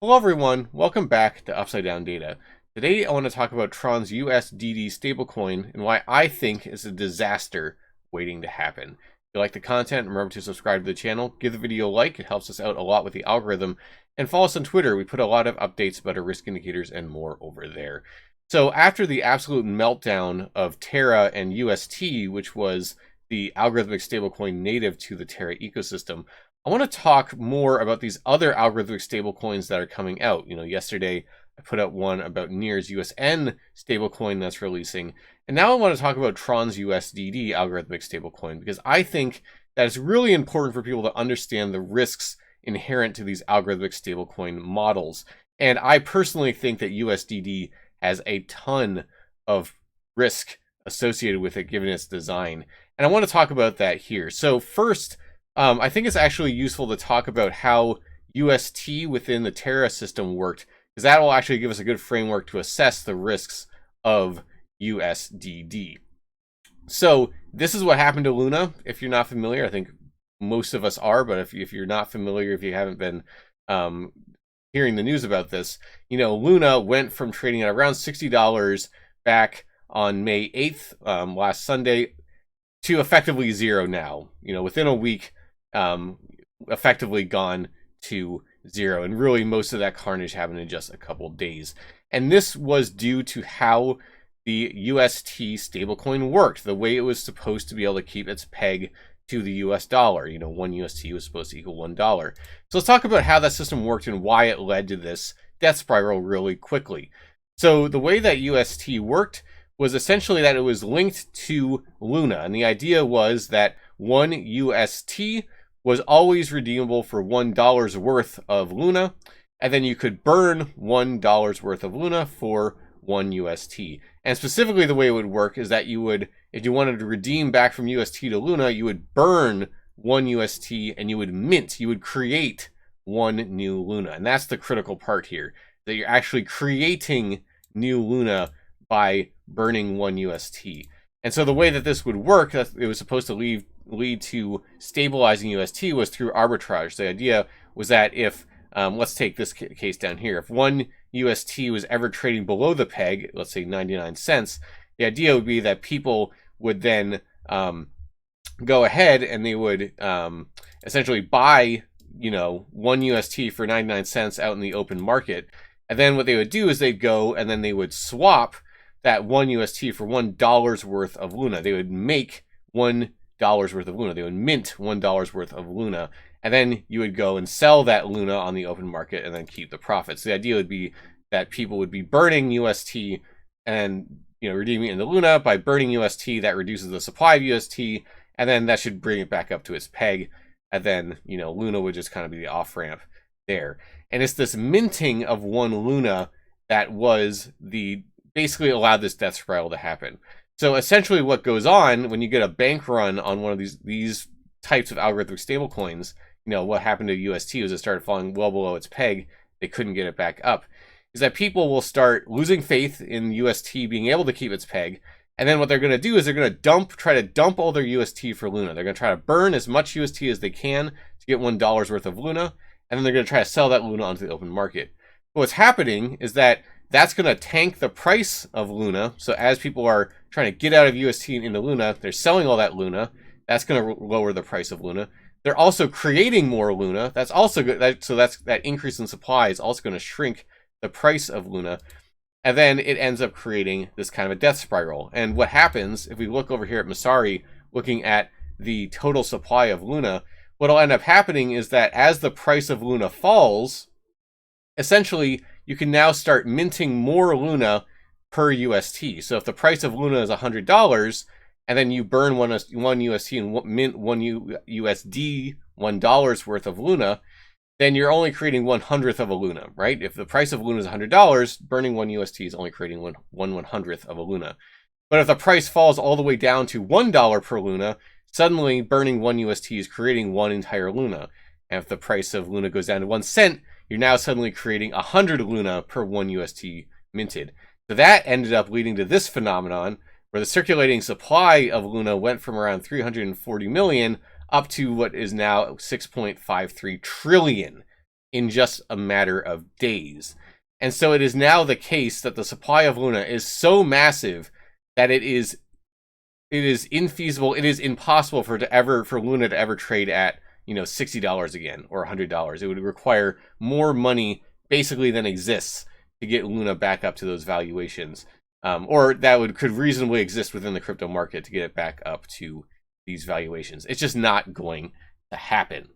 Hello everyone, welcome back to Upside Down Data. Today I want to talk about Tron's USDD stablecoin and why I think it's a disaster waiting to happen. If you like the content, remember to subscribe to the channel, give the video a like, it helps us out a lot with the algorithm, and follow us on Twitter. We put a lot of updates about our risk indicators and more over there. So after the absolute meltdown of Terra and UST, which was the algorithmic stablecoin native to the Terra ecosystem, I want to talk more about these other algorithmic stablecoins that are coming out. Yesterday I put out one about Near's USN stablecoin that's releasing. And now I want to talk about Tron's USDD algorithmic stablecoin because I think that it's really important for people to understand the risks inherent to these algorithmic stablecoin models. And I personally think that USDD has a ton of risk associated with it given its design. And I want to talk about that here. So first, I think it's actually useful to talk about how UST within the Terra system worked, because that will actually give us a good framework to assess the risks of USDD. So this is what happened to Luna. If you're not familiar, I think most of us are, but if you're not familiar, if you haven't been hearing the news about this, Luna went from trading at around $60 back on May 8th, last Sunday, to effectively zero now. Within a week, effectively gone to zero, and really most of that carnage happened in just a couple days. And this was due to how the UST stablecoin worked, the way it was supposed to be able to keep its peg to the US dollar. 1 UST was supposed to equal $1. So let's talk about how that system worked and why it led to this death spiral really quickly. So the way that UST worked was essentially that it was linked to Luna, and the idea was that 1 UST was always redeemable for $1 worth of Luna, and then you could burn $1 worth of Luna for 1 UST. And specifically the way it would work is that you would, if you wanted to redeem back from UST to Luna, you would burn 1 UST and you would create 1 new Luna. And that's the critical part here, that you're actually creating new Luna by burning 1 UST. And so the way that this would work, that it was supposed to lead to stabilizing UST, was through arbitrage. The idea was that if, let's take this case down here, if 1 UST was ever trading below the peg, let's say 99 cents, the idea would be that people would then go ahead and they would essentially buy, 1 UST for 99 cents out in the open market. And then what they would do is they'd go and then they would swap that 1 UST for $1 worth of Luna. They would make $1 worth of Luna. They would mint $1 worth of Luna. And then you would go and sell that Luna on the open market and then keep the profits. The idea would be that people would be burning UST and redeeming it into Luna. By burning UST, that reduces the supply of UST, and then that should bring it back up to its peg. And then, Luna would just kind of be the off-ramp there. And it's this minting of 1 Luna that was basically allowed this death spiral to happen. So essentially what goes on when you get a bank run on one of these types of algorithmic stablecoins, what happened to UST was it started falling well below its peg. They couldn't get it back up. Is that people will start losing faith in UST being able to keep its peg. And then what they're going to do is they're going to try to dump all their UST for Luna. They're going to try to burn as much UST as they can to get $1 worth of Luna. And then they're going to try to sell that Luna onto the open market. But what's happening is that's going to tank the price of Luna. So as people are trying to get out of UST and into Luna, they're selling all that Luna. That's going to lower the price of Luna. They're also creating more Luna. That's also good. So that increase in supply is also going to shrink the price of Luna. And then it ends up creating this kind of a death spiral. And what happens, if we look over here at Masari, looking at the total supply of Luna, what'll end up happening is that as the price of Luna falls, essentially, you can now start minting more Luna per UST. So if the price of Luna is $100, and then you burn 1 UST and mint 1 USD, $1 worth of Luna, then you're only creating 1/100th of a Luna, right? If the price of Luna is $100, burning 1 UST is only creating 1/100th of a Luna. But if the price falls all the way down to $1 per Luna, suddenly burning 1 UST is creating 1 entire Luna. And if the price of Luna goes down to 1 cent, you're now suddenly creating 100 Luna per 1 UST minted. So that ended up leading to this phenomenon where the circulating supply of Luna went from around 340 million up to what is now 6.53 trillion. in just a matter of days. And so it is now the case that the supply of Luna is so massive that it is infeasible, it is impossible for Luna to ever trade at, you know, $60 again or $100. It would require more money basically than exists to get Luna back up to those valuations. Or that could reasonably exist within the crypto market to get it back up to these valuations. It's just not going to happen.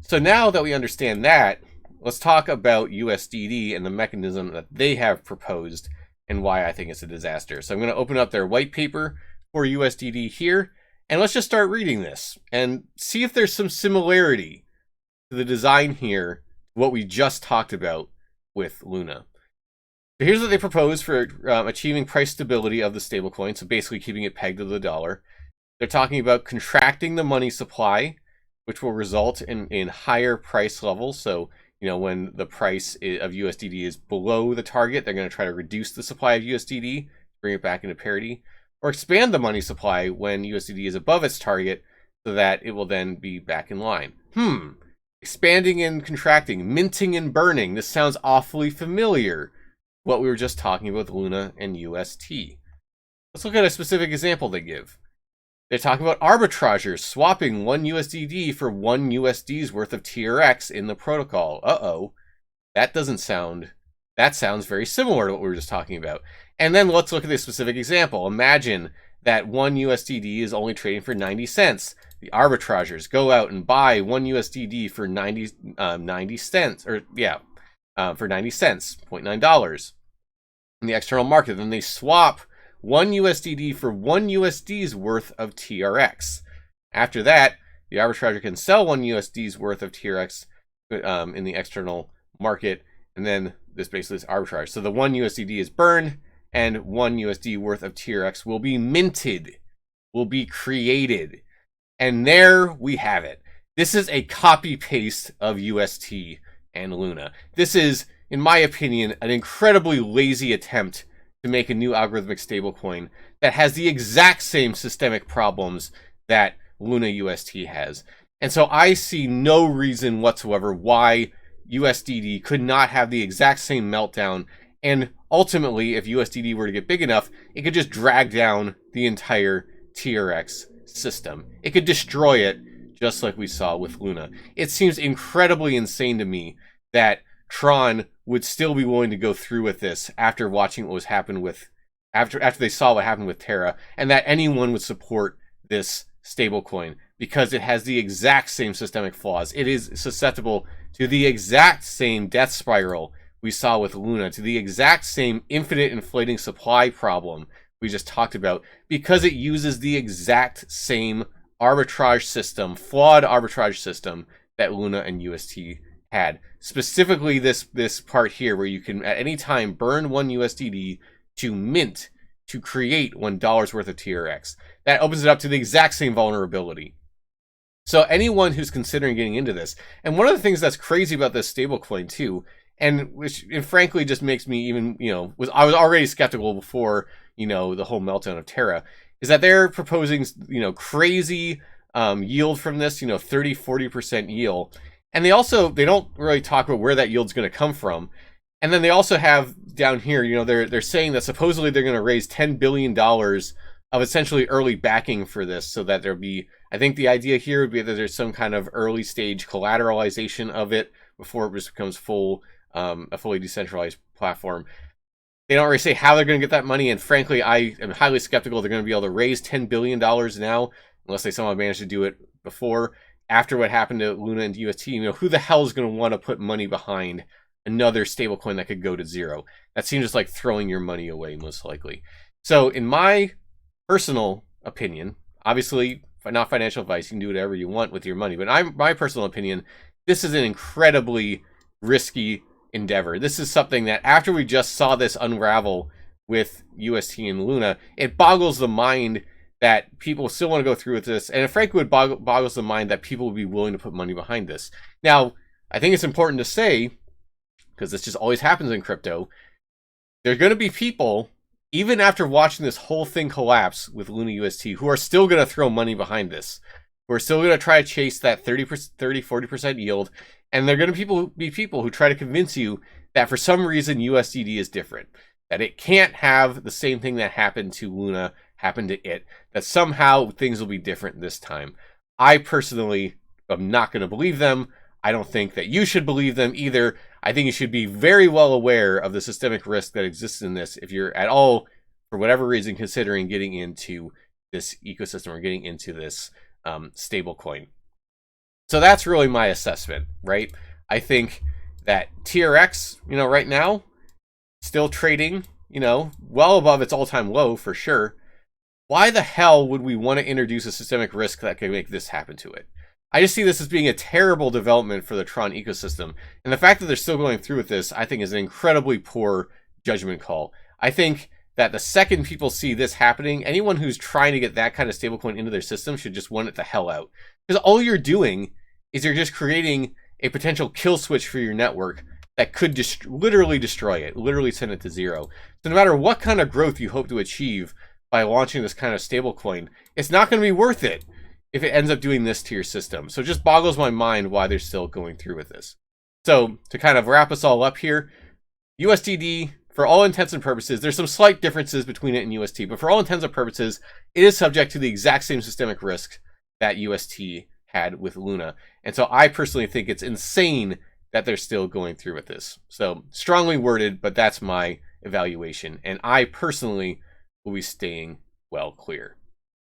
So now that we understand that, let's talk about USDD and the mechanism that they have proposed and why I think it's a disaster. So I'm going to open up their white paper for USDD here, and let's just start reading this and see if there's some similarity to the design here, what we just talked about with Luna. So here's what they propose for achieving price stability of the stablecoin, so basically keeping it pegged to the dollar. They're talking about contracting the money supply, which will result in higher price levels. So, you know, when the price of USDD is below the target, they're going to try to reduce the supply of USDD, bring it back into parity, or expand the money supply when USDD is above its target so that it will then be back in line. Expanding and contracting, minting and burning. This sounds awfully familiar. What we were just talking about with Luna and UST. Let's look at a specific example they give. They talk about arbitragers swapping 1 USDD for 1 USD's worth of TRX in the protocol. That sounds very similar to what we were just talking about. And then let's look at this specific example. Imagine that 1 USDD is only trading for 90 cents. The arbitragers go out and buy 1 USDD for 90 cents, for 90 cents, $0.9 in the external market. Then they swap 1 USDD for 1 USD's worth of TRX. After that, the arbitrager can sell 1 USD's worth of TRX in the external market, and then this basically is arbitrage. So the 1 USDD is burned, and 1 USD worth of TRX will be minted, will be created. And there we have it. This is a copy-paste of UST and Luna. This is, in my opinion, an incredibly lazy attempt to make a new algorithmic stablecoin that has the exact same systemic problems that Luna UST has. And so I see no reason whatsoever why USDD could not have the exact same meltdown. And ultimately, if USDD were to get big enough, it could just drag down the entire TRX system. It could destroy it, just like we saw with Luna. It seems incredibly insane to me that Tron would still be willing to go through with this after watching what was happened with after they saw what happened with Terra, and that anyone would support this stablecoin because it has the exact same systemic flaws. It is susceptible to the exact same death spiral we saw with Luna, to the exact same infinite inflating supply problem we just talked about, because it uses the exact same arbitrage system, flawed arbitrage system that Luna and UST had. Specifically this part here where you can at any time burn 1 USDD to mint, to create $1 worth of TRX. That opens it up to the exact same vulnerability. So anyone who's considering getting into this, and one of the things that's crazy about this stablecoin too, and which frankly just makes me even, I was already skeptical before, the whole meltdown of Terra, is that they're proposing, crazy yield from this, 30-40% yield. And they don't really talk about where that yield's going to come from. And then they also have down here, they're saying that supposedly they're going to raise $10 billion of essentially early backing for this, so that there'll be, I think the idea here would be that there's some kind of early stage collateralization of it before it just becomes a fully decentralized platform. They don't really say how they're going to get that money, and frankly, I am highly skeptical they're going to be able to raise $10 billion now, unless they somehow manage to do it before. After what happened to Luna and UST, who the hell is going to want to put money behind another stablecoin that could go to zero? That seems just like throwing your money away, most likely. So in my personal opinion, obviously not financial advice, you can do whatever you want with your money, but my personal opinion, this is an incredibly risky endeavor. This is something that after we just saw this unravel with UST and Luna, it boggles the mind that people still want to go through with this, and it frankly would boggles the mind that people would be willing to put money behind this. Now, I think it's important to say, because this just always happens in crypto, there's going to be people, even after watching this whole thing collapse with Luna UST, who are still going to throw money behind this. who are still going to try to chase that 40% yield. And they're going to be people who try to convince you that for some reason USDD is different, that it can't have the same thing that happened to Luna happen to it, that somehow things will be different this time. I personally am not going to believe them. I don't think that you should believe them either. I think you should be very well aware of the systemic risk that exists in this if you're at all, for whatever reason, considering getting into this ecosystem or getting into this stablecoin. So that's really my assessment, right? I think that TRX, right now, still trading, well above its all-time low for sure. Why the hell would we want to introduce a systemic risk that could make this happen to it? I just see this as being a terrible development for the Tron ecosystem. And the fact that they're still going through with this, I think, is an incredibly poor judgment call. I think that the second people see this happening, anyone who's trying to get that kind of stablecoin into their system should just want it the hell out. Because all you're doing is you're just creating a potential kill switch for your network that could literally destroy it, literally send it to zero. So no matter what kind of growth you hope to achieve by launching this kind of stablecoin, it's not going to be worth it if it ends up doing this to your system. So it just boggles my mind why they're still going through with this. So to kind of wrap us all up here, USDD, for all intents and purposes, there's some slight differences between it and UST, but for all intents and purposes, it is subject to the exact same systemic risk that UST had with Luna. And so I personally think it's insane that they're still going through with this. So strongly worded, but that's my evaluation. And I personally will be staying well clear.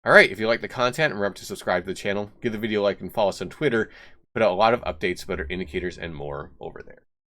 All right, if you like the content, remember to subscribe to the channel, give the video a like, and follow us on Twitter. We put out a lot of updates about our indicators and more over there.